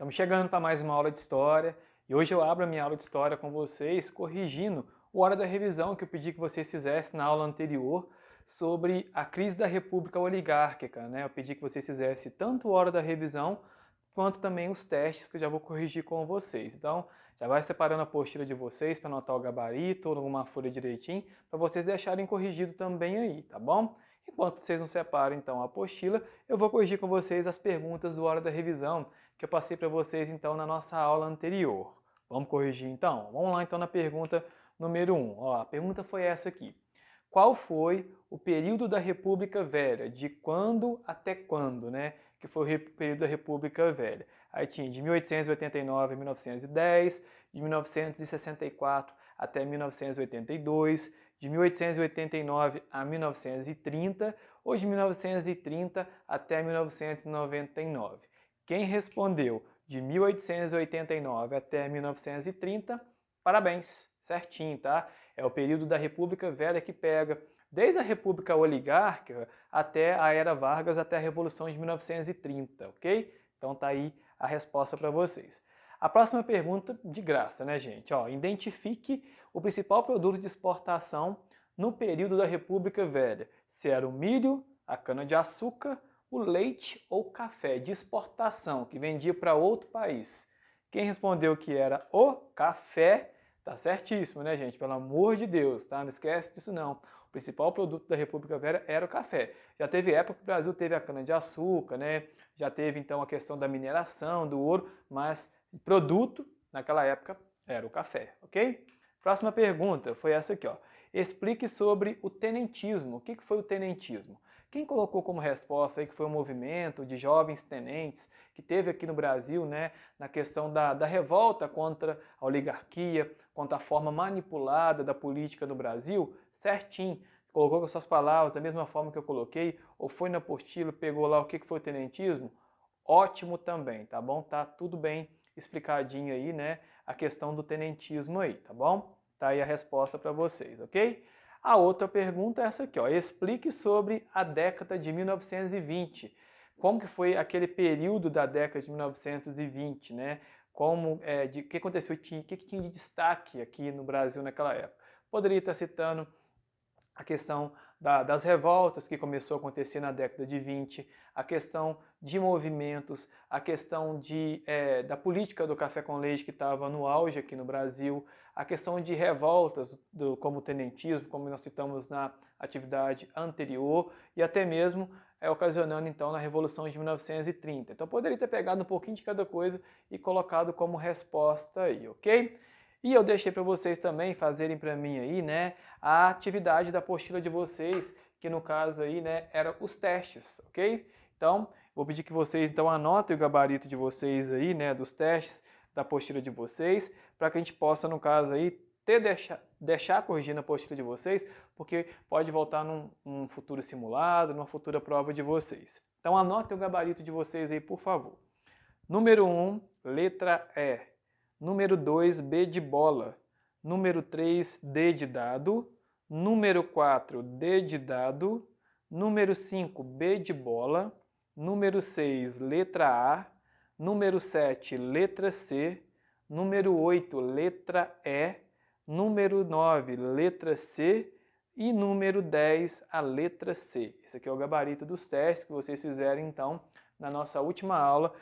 Estamos chegando para mais uma aula de História e hoje eu abro a minha aula de História com vocês corrigindo o hora da revisão que eu pedi que vocês fizessem na aula anterior sobre a crise da República Oligárquica, né? Eu pedi que vocês fizessem tanto a hora da revisão quanto também os testes que eu já vou corrigir com vocês. Então, já vai separando a apostila de vocês para anotar o gabarito ou alguma folha direitinho, para vocês deixarem corrigido também aí, tá bom? Enquanto vocês não separam então a apostila, eu vou corrigir com vocês as perguntas do hora da revisão que eu passei para vocês então na nossa aula anterior. Vamos corrigir então? Vamos lá então na pergunta número 1. Ó, a pergunta foi essa aqui. Qual foi o período da República Velha? De quando até quando, né? Que foi o período da República Velha. Aí tinha de 1889 a 1910, de 1964 até 1982, de 1889 a 1930 ou de 1930 até 1999. Quem respondeu de 1889 até 1930, parabéns, certinho, tá? É o período da República Velha que pega desde a República Oligárquica até a Era Vargas, até a Revolução de 1930, ok? Então tá aí a resposta para vocês. A próxima pergunta, de graça, né, gente? Ó, identifique o principal produto de exportação no período da República Velha. Se era o milho, a cana-de-açúcar, o leite ou café de exportação, que vendia para outro país. Quem respondeu que era o café, tá certíssimo, né, gente? Pelo amor de Deus, tá? Não esquece disso não. O principal produto da República Velha era o café. Já teve época que o Brasil teve a cana-de-açúcar, né? Já teve então a questão da mineração, do ouro, mas produto naquela época era o café, ok? Próxima pergunta foi essa aqui, ó. Explique sobre o tenentismo. O que foi o tenentismo? Quem colocou como resposta aí que foi um movimento de jovens tenentes que teve aqui no Brasil, né, na questão da revolta contra a oligarquia, contra a forma manipulada da política no Brasil, certinho, colocou com suas palavras da mesma forma que eu coloquei, ou foi na apostila, pegou lá o que foi o tenentismo? Ótimo também, tá bom? Tá tudo bem explicadinho aí, né, a questão do tenentismo aí, tá bom? Tá aí a resposta para vocês, ok? A outra pergunta é essa aqui, ó. Explique sobre a década de 1920. Como que foi aquele período da década de 1920, né? Como, o que aconteceu, o que tinha de destaque aqui no Brasil naquela época? Poderia estar citando a questão das revoltas que começou a acontecer na década de 20, a questão de movimentos, a questão da política do café com leite que estava no auge aqui no Brasil, a questão de revoltas como o tenentismo, como nós citamos na atividade anterior, e até mesmo ocasionando então na Revolução de 1930. Então poderia ter pegado um pouquinho de cada coisa e colocado como resposta aí, ok? E eu deixei para vocês também fazerem para mim aí, né, a atividade da apostila de vocês, que no caso aí, né, era os testes, ok? Então, vou pedir que vocês então anotem o gabarito de vocês aí, né, dos testes da apostila de vocês, para que a gente possa, no caso aí, deixar corrigindo a apostila de vocês, porque pode voltar num futuro simulado, numa futura prova de vocês. Então, anotem o gabarito de vocês aí, por favor. Número 1, letra E. Número 2, B de bola. Número 3, D de dado. Número 4, D de dado. Número 5, B de bola. Número 6, letra A. Número 7, letra C. Número 8, letra E. Número 9, letra C. E número 10, a letra C. Esse aqui é o gabarito dos testes que vocês fizeram, então, na nossa última aula,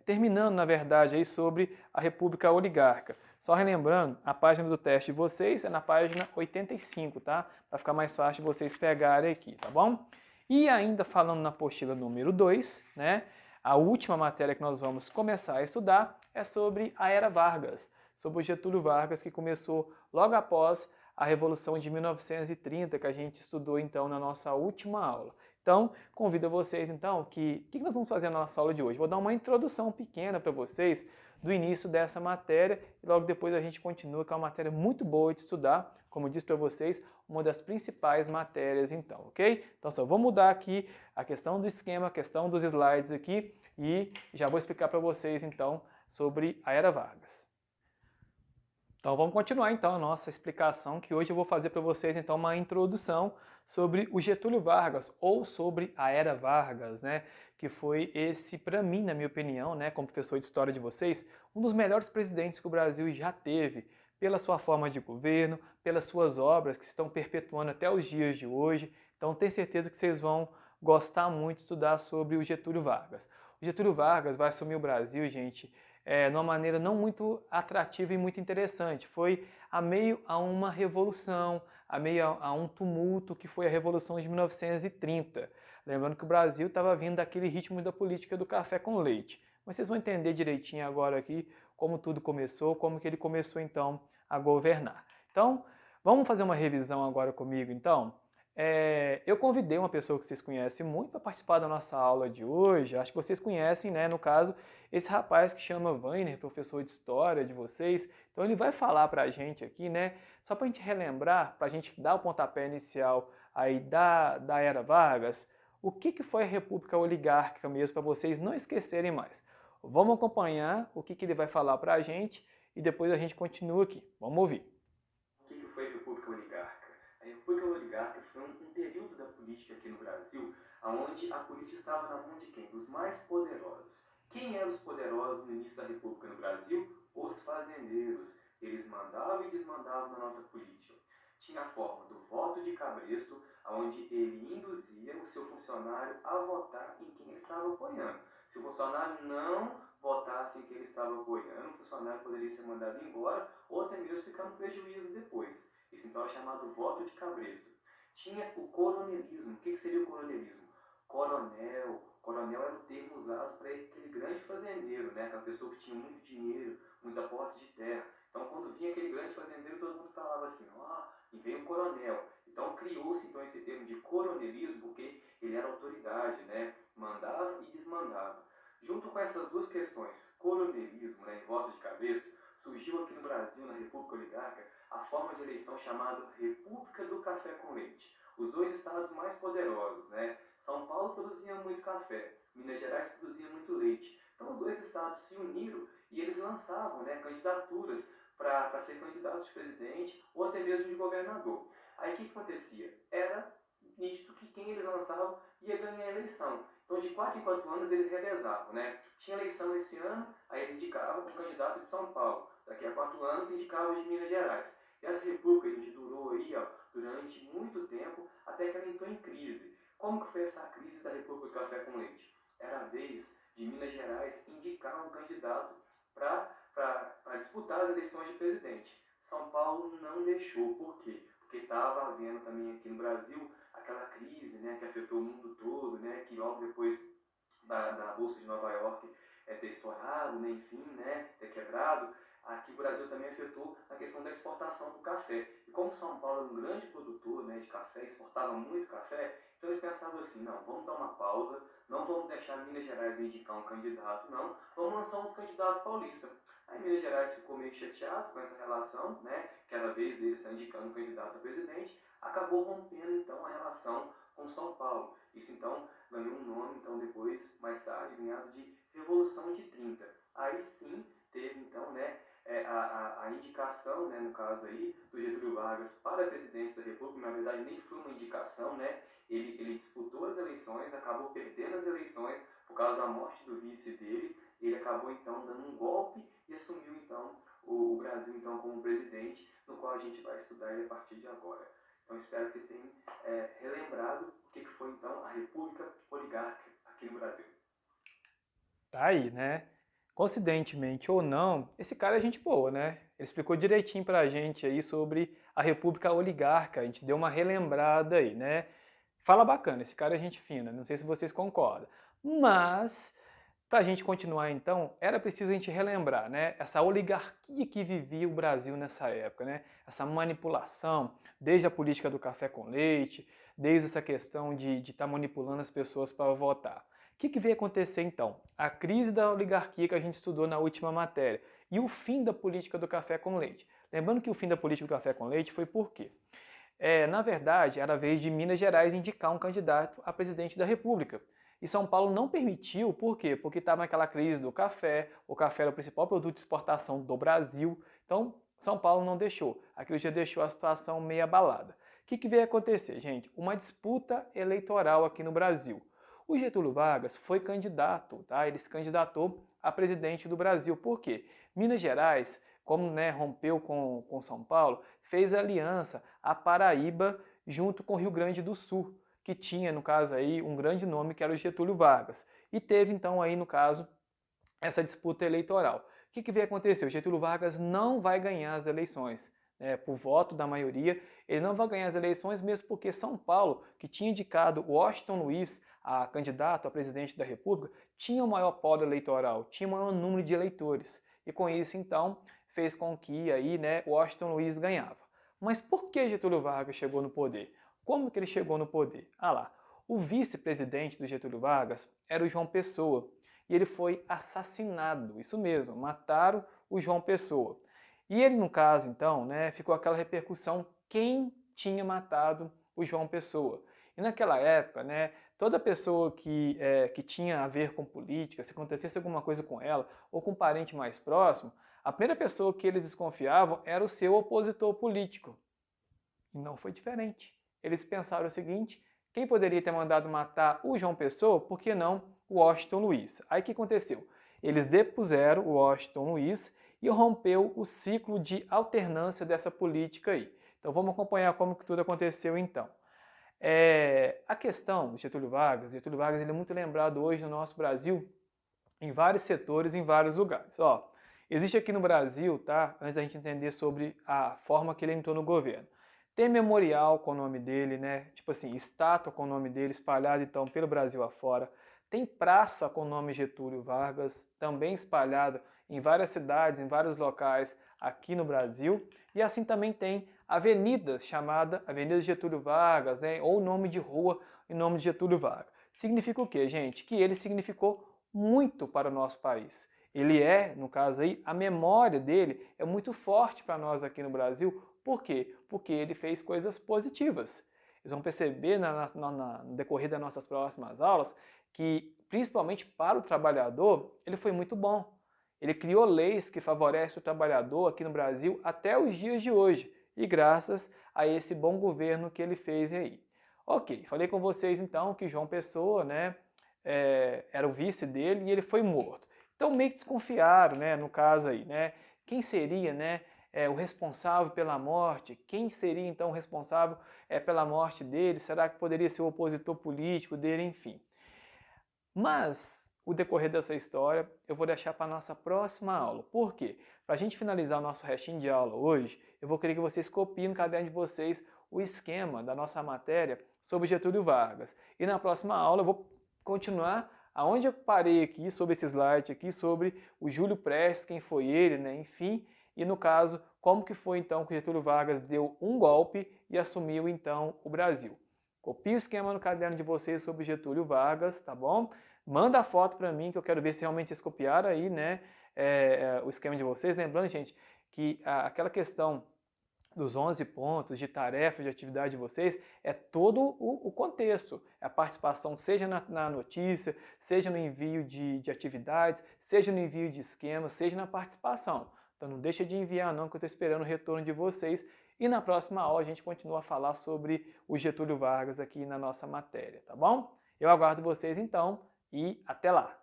terminando, na verdade, aí sobre a República Oligárquica. Só relembrando, a página do teste de vocês é na página 85, tá? Para ficar mais fácil de vocês pegarem aqui, tá bom? E ainda falando na apostila número 2, né? A última matéria que nós vamos começar a estudar é sobre a Era Vargas, sobre o Getúlio Vargas, que começou logo após a Revolução de 1930, que a gente estudou então na nossa última aula. Então, convido vocês então o que nós vamos fazer na nossa aula de hoje? Vou dar uma introdução pequena para vocês do início dessa matéria e logo depois a gente continua, que é uma matéria muito boa de estudar, como eu disse para vocês, uma das principais matérias então, ok? Então só vou mudar aqui a questão do esquema, a questão dos slides aqui e já vou explicar para vocês então sobre a Era Vargas. Então vamos continuar então a nossa explicação, que hoje eu vou fazer para vocês então uma introdução sobre o Getúlio Vargas, ou sobre a Era Vargas, né? que foi esse, para mim, na minha opinião, né, como professor de história de vocês, um dos melhores presidentes que o Brasil já teve, pela sua forma de governo, pelas suas obras que estão perpetuando até os dias de hoje. Então, tenho certeza que vocês vão gostar muito de estudar sobre o Getúlio Vargas. O Getúlio Vargas vai assumir o Brasil, gente, de uma maneira não muito atrativa e muito interessante. Foi a meio a uma revolução, a meio a um tumulto que foi a Revolução de 1930. Lembrando que o Brasil estava vindo daquele ritmo da política do café com leite. Mas vocês vão entender direitinho agora aqui como tudo começou, como que ele começou então a governar. Então, vamos fazer uma revisão agora comigo então? Eu convidei uma pessoa que vocês conhecem muito para participar da nossa aula de hoje. Acho que vocês conhecem, né? No caso, esse rapaz que chama Vainer, professor de história de vocês. Então ele vai falar para a gente aqui, né? Só para a gente relembrar, para a gente dar o pontapé inicial aí da Era Vargas, o que foi a República Oligárquica mesmo, para vocês não esquecerem mais. Vamos acompanhar o que ele vai falar para a gente e depois a gente continua aqui. Vamos ouvir. O que foi a República Oligárquica? A República Oligárquica foi um período da política aqui no Brasil onde a política estava na mão de quem? Dos mais poderosos. Quem eram os poderosos no início da República no Brasil? Os fazendeiros. Eles mandavam e desmandavam na nossa política. Tinha a forma do voto de cabresto, onde ele induzia o seu funcionário a votar em quem ele estava apoiando. Se o funcionário não votasse em quem ele estava apoiando, o funcionário poderia ser mandado embora ou até mesmo ficar no prejuízo depois. Isso então é chamado voto de cabresto. Tinha o coronelismo. O que seria o coronelismo? Coronel era o termo usado para aquele grande fazendeiro, né? Aquela pessoa que tinha muito dinheiro, muita posse de terra. Então, quando vinha aquele grande fazendeiro, todo mundo falava assim, e veio o coronel. Então, criou-se então esse termo de coronelismo, porque ele era autoridade, né? Mandava e desmandava. Junto com essas duas questões, coronelismo, né, e voto de cabresto, surgiu aqui no Brasil, na República Oligárquica, a forma de eleição chamada República do Café com Leite. Os dois estados mais poderosos, né? São Paulo produzia muito café, Minas Gerais produzia muito leite. Então os dois estados se uniram e eles lançavam, né, candidaturas para ser candidatos de presidente ou até mesmo de governador. Aí o que acontecia? Era nítido que quem eles lançavam ia ganhar a eleição. Então de 4 em 4 anos eles revezavam, né? Tinha eleição esse ano, aí eles indicavam o candidato de São Paulo. Daqui a 4 anos indicavam o de Minas Gerais. E essa república, a gente, durou aí, durante muito tempo, até que ela entrou em crise. Como que foi essa crise da República do Café com Leite? Era a vez de Minas Gerais indicar um candidato para disputar as eleições de presidente. São Paulo não deixou. Por quê? Porque estava havendo também aqui no Brasil aquela crise, né, que afetou o mundo todo, né, que logo depois da Bolsa de Nova York ter estourado, né, enfim, né, ter quebrado, aqui o Brasil também afetou a questão da exportação do café. E como São Paulo era um grande produtor, né, de café, exportava muito café, então eles pensavam assim, não, vamos dar uma pausa, não vamos deixar Minas Gerais indicar um candidato, não, vamos lançar um candidato paulista. Aí Minas Gerais ficou meio chateado com essa relação, né, que era a vez deles estar indicando um candidato a presidente, acabou rompendo então a relação com São Paulo. Isso então ganhou um nome, então depois, mais tarde, ganhado de Revolução de 30. Aí sim teve então, né, a indicação, né, no caso aí, do Getúlio Vargas para a presidência da República. Na verdade nem foi uma indicação, né, ele disputou as eleições, acabou perdendo as eleições por causa da morte do vice dele. Ele acabou então dando um golpe e assumiu então o Brasil então como presidente, no qual a gente vai estudar ele a partir de agora. Então espero que vocês tenham relembrado o que foi então a República Oligárquica aqui no Brasil. Tá aí, né? Coincidentemente ou não, esse cara é gente boa, né? Ele explicou direitinho pra gente aí sobre a República Oligárquica, a gente deu uma relembrada aí, né? Fala bacana, esse cara é gente fina, não sei se vocês concordam. Mas, pra gente continuar então, era preciso a gente relembrar, né? Essa oligarquia que vivia o Brasil nessa época, né? Essa manipulação, desde a política do café com leite, desde essa questão de estar manipulando as pessoas para votar. O que veio acontecer então? A crise da oligarquia que a gente estudou na última matéria e o fim da política do café com leite. Lembrando que o fim da política do café com leite foi por quê? Na verdade, era a vez de Minas Gerais indicar um candidato a presidente da República. E São Paulo não permitiu, por quê? Porque estava naquela crise do café, o café era o principal produto de exportação do Brasil, então São Paulo não deixou. Aquilo já deixou a situação meio abalada. O que veio acontecer, gente? Uma disputa eleitoral aqui no Brasil. O Getúlio Vargas foi candidato, tá? Ele se candidatou a presidente do Brasil. Por quê? Minas Gerais, como rompeu com São Paulo, fez aliança a Paraíba junto com o Rio Grande do Sul, que tinha, no caso aí, um grande nome que era o Getúlio Vargas. E teve, então, aí, no caso, essa disputa eleitoral. O que veio acontecer? O Getúlio Vargas não vai ganhar as eleições. Por voto da maioria, ele não vai ganhar as eleições mesmo porque São Paulo, que tinha indicado Washington Luiz a candidato a presidente da República, tinha o maior polo eleitoral, tinha o maior número de eleitores. E com isso, então, fez com que aí, Washington Luiz ganhava. Mas por que Getúlio Vargas chegou no poder? Como que ele chegou no poder? O vice-presidente do Getúlio Vargas era o João Pessoa. E ele foi assassinado, isso mesmo, mataram o João Pessoa. E ele, no caso, então, ficou aquela repercussão, quem tinha matado o João Pessoa. E naquela época, toda pessoa que tinha a ver com política, se acontecesse alguma coisa com ela, ou com um parente mais próximo, a primeira pessoa que eles desconfiavam era o seu opositor político. E não foi diferente. Eles pensaram o seguinte, quem poderia ter mandado matar o João Pessoa, por que não o Washington Luiz? Aí o que aconteceu? Eles depuseram o Washington Luiz e rompeu o ciclo de alternância dessa política aí. Então vamos acompanhar como que tudo aconteceu então. A questão do Getúlio Vargas ele é muito lembrado hoje no nosso Brasil, em vários setores, em vários lugares. Existe aqui no Brasil, tá? Antes da gente entender sobre a forma que ele entrou no governo. Tem memorial com o nome dele, tipo assim, estátua com o nome dele espalhada então pelo Brasil afora. Tem praça com o nome Getúlio Vargas, também espalhada em várias cidades, em vários locais aqui no Brasil. E assim também tem avenida chamada Avenida Getúlio Vargas, ou nome de rua em nome de Getúlio Vargas. Significa o quê, gente? Que ele significou muito para o nosso país. Ele no caso aí, a memória dele é muito forte para nós aqui no Brasil. Por quê? Porque ele fez coisas positivas. Vocês vão perceber no decorrer das nossas próximas aulas que, principalmente para o trabalhador, ele foi muito bom. Ele criou leis que favorecem o trabalhador aqui no Brasil até os dias de hoje. E graças a esse bom governo que ele fez aí. Ok, falei com vocês então que João Pessoa, era o vice dele e ele foi morto. Então meio que desconfiaram, no caso aí, quem seria, o responsável pela morte? Quem seria então o responsável pela morte dele? Será que poderia ser o opositor político dele? Enfim. Mas o decorrer dessa história eu vou deixar para a nossa próxima aula. Por quê? Para a gente finalizar o nosso restinho de aula hoje, eu vou querer que vocês copiem no caderno de vocês o esquema da nossa matéria sobre Getúlio Vargas. E na próxima aula eu vou continuar aonde eu parei aqui, sobre esse slide aqui, sobre o Júlio Prestes, quem foi ele, enfim, e no caso, como que foi então que Getúlio Vargas deu um golpe e assumiu então o Brasil. Copie o esquema no caderno de vocês sobre Getúlio Vargas, tá bom? Manda a foto para mim que eu quero ver se realmente vocês copiaram aí, o esquema de vocês. Lembrando, gente, que aquela questão dos 11 pontos de tarefa, de atividade de vocês, é todo o contexto. A participação seja na notícia, seja no envio de atividades, seja no envio de esquemas, seja na participação. Então não deixa de enviar não, que eu estou esperando o retorno de vocês. E na próxima aula a gente continua a falar sobre o Getúlio Vargas aqui na nossa matéria, tá bom? Eu aguardo vocês então e até lá!